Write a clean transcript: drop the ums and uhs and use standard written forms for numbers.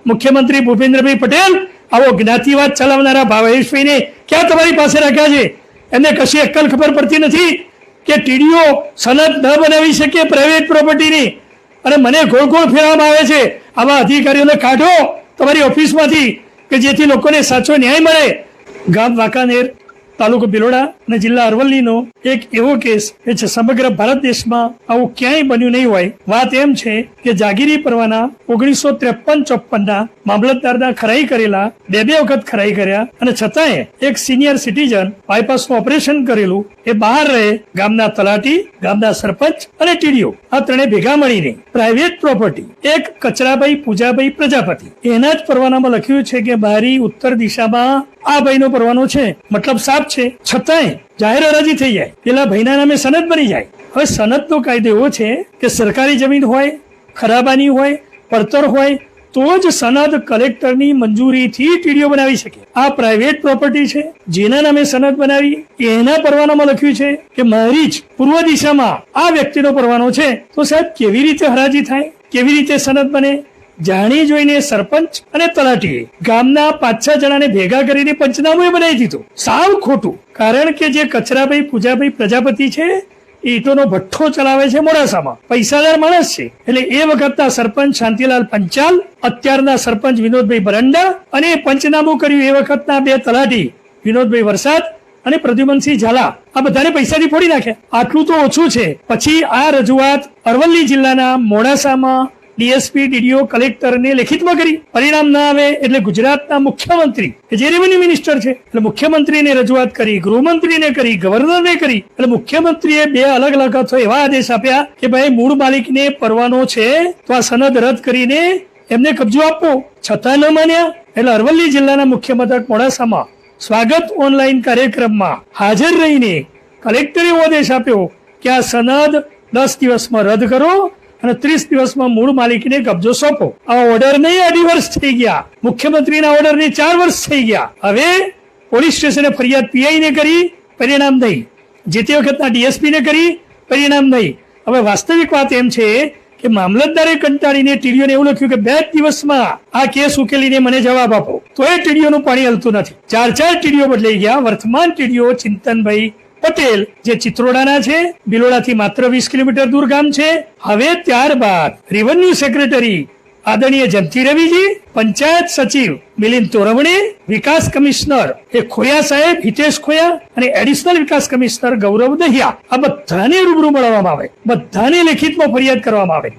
મુખ્યમંત્રી ભૂપેન્દ્રભાઈ પટેલ આવો જ્ઞાતિવાદ ચલાવનારા ભાવેશભાઈને ક્યાં તમારી પાસે રાખ્યા છે? એમને કશી અક્કલ ખબર પડતી નથી કે ટીડીઓ સનદ ન બનાવી શકે પ્રાઇવેટ પ્રોપર્ટીની, અને મને ગોળ ગોળ ફેરવામાં આવે છે. આવા અધિકારીઓને કાઢો તમારી ઓફિસમાંથી કે જેથી લોકોને સાચો ન્યાય મળે. ગામ વાંકાનેર, તાલુકો ભિલોડા અને જિલ્લા અરવલ્લીનો એક એવો કેસ એ છે સમગ્ર ભારત દેશમાં આવું ક્યાંય બન્યું નહીં હોય. વાત એમ છે કે જાગીરી પરવાના 1953-54 મામલતદારના ખરાઈ કરેલા, બે વખત ખરાઈ કર્યા, અને છતાંય એક સિનિયર સિટીઝન બાયપાસનું ઓપરેશન કરેલું એ બહાર રહે. ગામના તલાટી, ગામના સરપંચ અને ટીડીઓ આ ત્રણે ભેગા મળીને પ્રાઇવેટ પ્રોપર્ટી એક કચરાભાઈ પૂજાભાઈ પ્રજાપતિ એના જ પરવાનામાં લખ્યું છે કે બારી ઉત્તર દિશામાં આ ભાઈનો પરવાનો છે, મતલબ સાફ છે, છતાંય જાહેર હરાજી થઈ જાય, પેલા ભાઈના નામે સનદ બની જાય. હવે સનદનો કાયદો એવો છે કે સરકારી જમીન હોય, ખરાબાની હોય, પડતર હોય તો જ સનદ કલેક્ટરની મંજૂરીથી ટીડીઓ બનાવી શકે. આ પ્રાઇવેટ પ્રોપર્ટી છે, જેના નામે સનદ બનાવી એના પરવાનામાં લખ્યું છે કે મારી જ પૂર્વ દિશામાં આ વ્યક્તિનો પરવાનો છે, તો સાહેબ કેવી રીતે હરાજી થાય, કેવી રીતે સનદ બને? જાણી જોઈને સરપંચ અને તલાટીએ ગામના 5-6 જણાને ભેગા કરીને પંચનામું બનાવી દીધું. સાવ ખોટું. કારણ કે જે કચરાભાઈ પૂજાભાઈ પ્રજાપતિ છે ઈટોનો ભઠ્ઠો ચલાવે છે મોડાસામાં, પૈસાદાર માણસ છે. એટલે એ વખતના સરપંચ શાંતિલાલ પંચાલ, અત્યારના સરપંચ વિનોદભાઈ બરંડા, અને પંચનામું કર્યું એ વખતના 2 તલાટી વિનોદભાઈ વરસાદ અને પ્રદ્યુમનસિંહ ઝાલા, આ બધાને પૈસાથી ફોડી નાખ્યા. આટલું તો ઓછું છે. પછી આ રજૂઆત અરવલ્લી જિલ્લાના મોડાસામાં ડીએસપી, ડીડીઓ, કલેક્ટરને લેખિતમાં કરી. પરિણામ ના આવે એટલે ગુજરાતના મુખ્યમંત્રી કે જે રેવન્યુ મિનિસ્ટર છે એટલે મુખ્યમંત્રીને રજૂઆત કરી, ગૃહમંત્રીને કરી, ગવર્નરને કરી. એટલે મુખ્યમંત્રીએ 2 અલગ અલગ એવા આદેશ આપ્યા કે ભાઈ મૂળ માલિકને પરવાનો છે તો આ સનદ રદ કરીને એમને કબજો આપવો. છતાં ન માન્યા. એટલે અરવલ્લી જિલ્લાના મુખ્ય મથક મોડાસામાં સ્વાગત ઓનલાઈન કાર્યક્રમમાં હાજર રહીને કલેક્ટરે એવો આદેશ આપ્યો કે આ સનદ 10 દિવસમાં રદ કરો અને 30 દિવસમાં મૂળ માલિકને કબજો સોંપો. આ ઓર્ડર નહીં 2.5 વર્ષ થઈ ગયા, મુખ્યમંત્રીના ઓર્ડર ને 4 વર્ષ થઈ ગયા. હવે પોલીસ સ્ટેશને ફરિયાદ પીઆઈને કરી, પરિણામ નહીં. જે તે વખતના ડીએસપીને કરી, પરિણામ નહીં. હવે વાસ્તવિક વાત એમ છે કે મામલતદારે કંટાળીને ટીડીઓને એવું લખ્યું કે 2 દિવસમાં આ કેસ ઉકેલીને મને જવાબ આપો, તો એ ટીડીઓનું પાણી હલતું નથી. 4 ટીડીઓ બદલાઈ ગયા. વર્તમાન ટીડીઓ ચિંતનભાઈ પટેલ જે ચિત્રોડાના છે, બિલોડાથી માત્ર 20 કિલોમીટર દૂર ગામ છે. હવે ત્યારબાદ રેવન્યુ સેક્રેટરી આદરણીય જયંતિ રવિજી, પંચાયત સચિવ મિલિંદ તોરવણે, વિકાસ કમિશનર એ ખોયા સાહેબ હિતેશ ખોયા, અને એડિશનલ વિકાસ કમિશનર ગૌરવ દહિયા, આ બધાને રૂબરૂ મળવામાં આવે, બધાને લેખિતમાં ફરિયાદ કરવામાં આવે.